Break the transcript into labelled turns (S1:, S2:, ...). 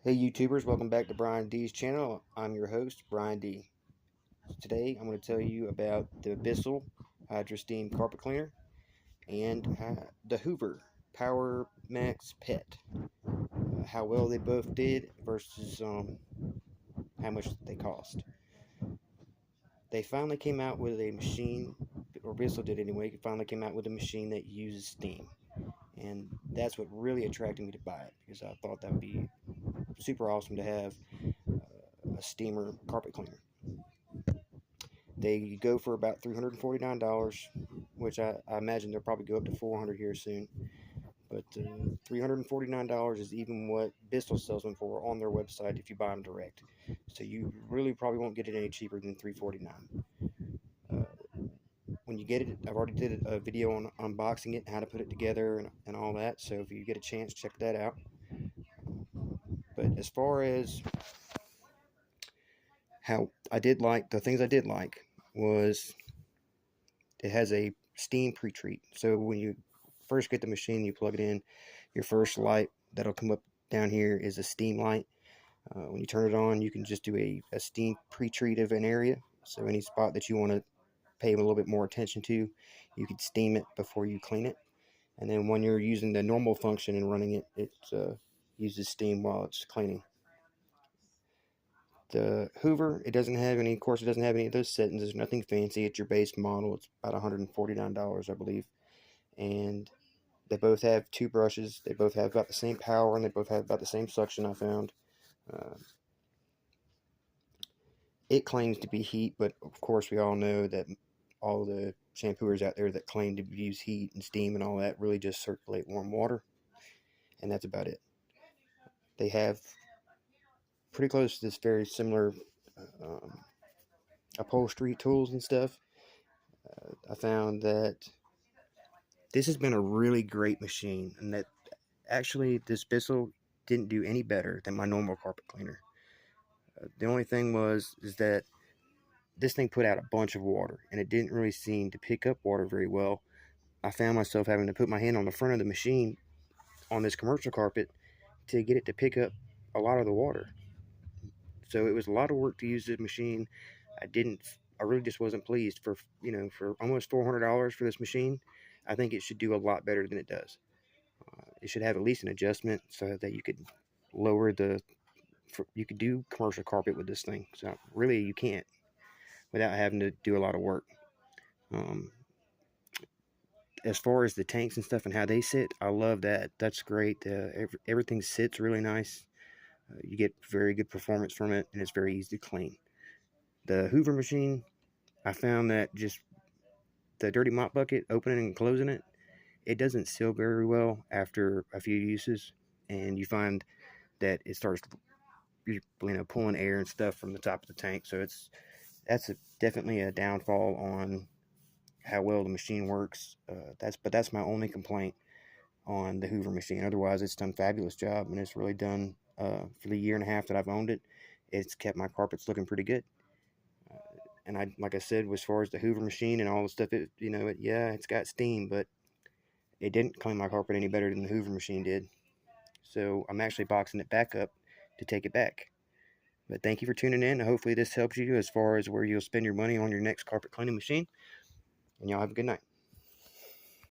S1: Hey YouTubers, welcome back to Brian D's channel. I'm your host, Brian D. Today I'm going to tell you about the Bissell Hydro Steam Carpet Cleaner and the Hoover Power Max Pet. How well they both did versus how much they cost. They finally came out with a machine, or Bissell did anyway, finally came out with a machine that uses steam. And that's what really attracted me to buy it, because I thought that would be super awesome to have a steamer carpet cleaner. They go for about $349, which I imagine they'll probably go up to $400 here soon. But $349 is even what Bissell sells them for on their website if you buy them direct. So you really probably won't get it any cheaper than $349. When you get it, I've already did a video on unboxing it, how to put it together, and all that. So if you get a chance, check that out. But as far as how I did like, the things I did like was it has a steam pre-treat. So when you first get the machine, you plug it in, your first light that'll come up down here is a steam light. When you turn it on, you can just do a steam pre-treat of an area. So any spot that you want to pay a little bit more attention to, you can steam it before you clean it. And then when you're using the normal function and running it, it uses steam while it's cleaning. The Hoover, it doesn't have any, of course, it doesn't have any of those settings. There's nothing fancy. It's your base model. It's about $149, I believe. And they both have two brushes. They both have about the same power, and they both have about the same suction, I found. Uh, it claims to be heat, but of course we all know that all the shampooers out there that claim to use heat and steam and all that really just circulate warm water, and that's about it. They have pretty close to this very similar um, upholstery tools and stuff. I found that this has been a really great machine, and that actually this Bissell didn't do any better than my normal carpet cleaner. The only thing is that this thing put out a bunch of water, and it didn't really seem to pick up water very well. I found myself having to put my hand on the front of the machine on this commercial carpet to get it to pick up a lot of the water. So it was a lot of work to use the machine. I really just wasn't pleased for almost $400 for this machine. I think it should do a lot better than it does. It should have at least an adjustment so that you could lower you could do commercial carpet with this thing. So really you can't without having to do a lot of work. Um, as far as the tanks and stuff and how they sit, I love that. That's great. Everything sits really nice. You get very good performance from it, and it's very easy to clean. The Hoover machine, I found that just the dirty mop bucket, opening and closing it, it doesn't seal very well after a few uses, and you find that it starts pulling air and stuff from the top of the tank. So that's definitely a downfall on how well the machine works. That's my only complaint on the Hoover machine. Otherwise, it's done a fabulous job, and it's really done for the year and a half that I've owned it. It's kept my carpets looking pretty good. And like I said, as far as the Hoover machine and all the stuff, it's got steam, but it didn't clean my carpet any better than the Hoover machine did. So I'm actually boxing it back up to take it back. But thank you for tuning in. Hopefully this helps you as far as where you'll spend your money on your next carpet cleaning machine. And y'all have a good night.